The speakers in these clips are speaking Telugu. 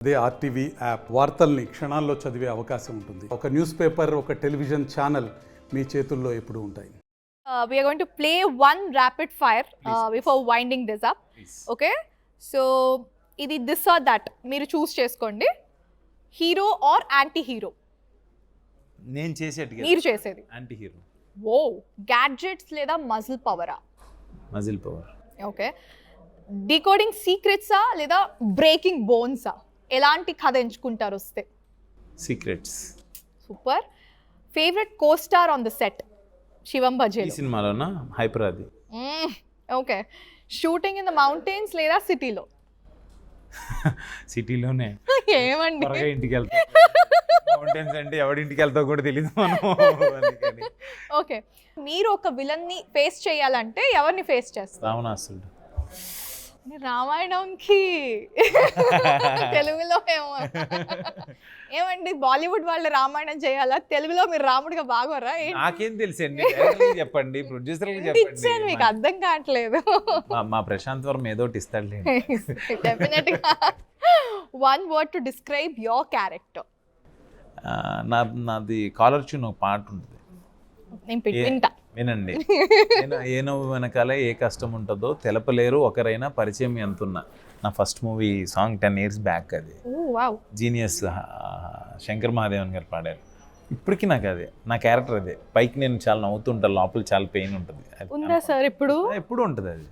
అదే ఆర్టీవీ యాప్ వార్తల్ని క్షణాల్లో చదివే అవకాశం ఉంటుంది. ఒక న్యూస్ పేపర్, ఒక టెలివిజన్ ఛానల్ మీ చేతుల్లో ఎప్పుడూ ఉంటాయి. We are going to play one rapid fire before winding this up. Okay, so ఇది this or that మీరు చూస్ చేసుకోండి. Hero or anti hero? నేను చేసేట్టుగా మీరు చేసేది యాంటీ హీరో. ఓ, గ్యాడ్జెట్స్ లేదా మజిల్ పవరా? Muscle power. ఓకే, డీకోడింగ్ సీక్రెట్సా లేదా బ్రేకింగ్ బోన్సా? ఎలాంటి కథ ఎంచుకుంటారు వస్తే? Secrets. Super. Favourite co star on the set? Shivam ఈ బజేల్. సినిమాలోనా హైపరాది. Okay, shooting in the mountains లేదా సిటీలో? సిటీలోనే. ఏమండి త్వరగా ఇంటికి వెళ్తాం. మౌంటైన్స్ అంటే ఎవడింటికి వెళ్తావు కూడా తెలియదు మనం. అందుకని ఓకే, మీరు ఒక విలన్ ని ఫేస్ చేయాలంటే ఎవరిని ఫేస్ చేస్తారు? రావణాసురుడు. రామాయణంకి తెలుగులో ఏమండి బాలీవుడ్ వాళ్ళు రామాయణం చేయాలా, తెలుగులో మీరు రాముడిగా బాగోరా? నాకేం తెలుసండి, డైరెక్టర్కి చెప్పండి, ప్రొడ్యూసర్కి చెప్పండి. మీకు అర్థం కావట్లేదు. మా ప్రశాంత్ వర్మ ఏదో ఒకటి ఇస్తాడులే. డెఫినెట్ గా. One word to describe your character? నాది కాలర్ ట్యూన్ ఒక పాట ఉంటుంది, వింటా. వినండి. ఏ నవ్వు వెనకాల ఏ కష్టం ఉంటుందో తెలపలేరు ఒకరైనా పరిచయం ఎంతున్నా. నా first movie song 10 years back. అది జీనియస్ శంకర్ మహాదేవన్ గారు పాడారు. ఇప్పటికీ నాకు అదే నా క్యారెక్టర్. అదే పైకి నేను చాలా నవ్వుతుంటాను, లోపల చాలా పెయిన్ ఉంటుంది. ఉందా సార్ ఇప్పుడు? ఎప్పుడు ఉంటుంది అది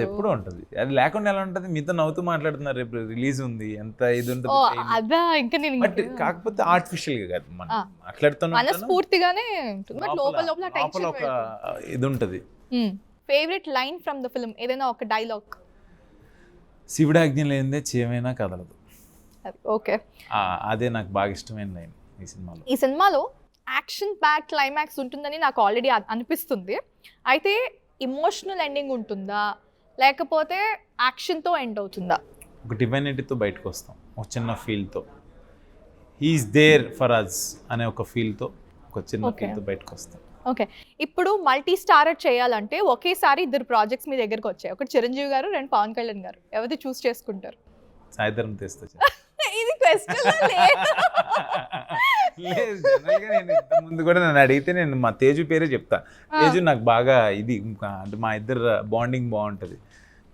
ఎప్పుడు ఉంటుంది. అది లేకుండా ఎలా ఉంటుంది? మీతో నవ్వుతూ మాట్లాడుతున్నారు, రేపు రిలీజ్ ఉంది, ఎంత ఇది ఉంటుంది. బట్ కాకపోతే ఆర్టిఫిషియల్ గా కాదు, మనం మాట్లాడుతున్నాం మనస్ఫూర్తిగానే లోపల లోపల ఒక ఇది ఉంటుంది. Favourite line from the film, ఏదైనా ఒక డైలాగ్? శివుడాజ్ఞ లేనిదే చేయమైనా కదలదు. ఓకే, అదే నాకు బాగా ఇష్టమైన లైన్ ఈ సినిమాలో. ఈ సినిమాలో యాక్షన్ ప్యాక్ క్లైమాక్స్ ఉంటుందని నాకు ఆల్రెడీ అనిపిస్తుంది. అయితే ఇమోషనల్ ఎండింగ్ ఉంటుందా లేకపోతే యాక్షన్తో ఎండ్ అవుతుందా? ఒక డివైనిటీతో బయటకు వస్తాం, ఒక చిన్న ఫీల్తో. హీఈస్ దేర్ ఫర్ అస్ అనే ఒక ఫీల్తో, ఒక చిన్న ఫీల్తో బయటకు వస్తాం. ఓకే, ఇప్పుడు మల్టీ స్టారర్ చేయాలంటే ఒకేసారి 2 ప్రాజెక్ట్స్ మీ దగ్గరకు వచ్చాయి. ఒకటి చిరంజీవి గారు, 2 పవన్ కళ్యాణ్ గారు. ఎవరిది చూస్ చేసుకుంటారు? సాయంత్రం తెస్తా. ఇది క్వశ్చన్ లేదు, జనరల్గా నేను ఇంతకుముందు కూడా నన్ను అడిగితే నేను మా తేజు పేరే చెప్తా. తేజు నాకు బాగా ఇది, అంటే మా ఇద్దరు బాండింగ్ బాగుంటుంది.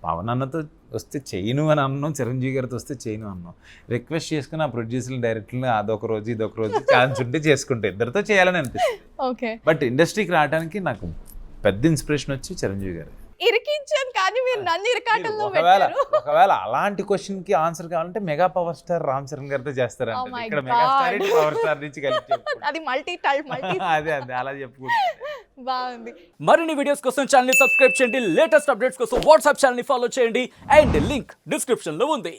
పవన్ అన్నతో వస్తే చేయను అని అన్నాం, చిరంజీవి గారితో వస్తే చేయను అన్నాం. రిక్వెస్ట్ చేసుకుని ఆ ప్రొడ్యూసర్లు డైరెక్టర్లు అదొక రోజు ఇదొక రోజు ఛాన్స్ ఉంటే చేసుకుంటే ఇద్దరితో చేయాలని అనిపిస్తుంది. ఓకే, బట్ ఇండస్ట్రీకి రావడానికి నాకు పెద్ద ఇన్స్పిరేషన్ వచ్చి చిరంజీవి గారు. ఇరికించాను కానీ మీరు నన్ను ఇరకాటంలో ఒకవేళ అలాంటి క్వశ్చన్ కి ఆన్సర్ కావాలంటే mega power star Ram Charan గారితో చేస్తారంట. ఇక్కడ మెగా స్టార్ పవర్ స్టార్ నుంచి కలిపి అది మల్టీ అదే అలా చెప్పుకుంటా. బాగుంది. మరిన్ని వీడియోస్ కోసం ఛానల్ ని సబ్స్క్రైబ్ చేయండి, లేటెస్ట్ అప్డేట్స్ కోసం వాట్సాప్ ఛానల్ ని ఫాలో చేయండి, అండ్ లింక్ డిస్క్రిప్షన్ లో ఉంది.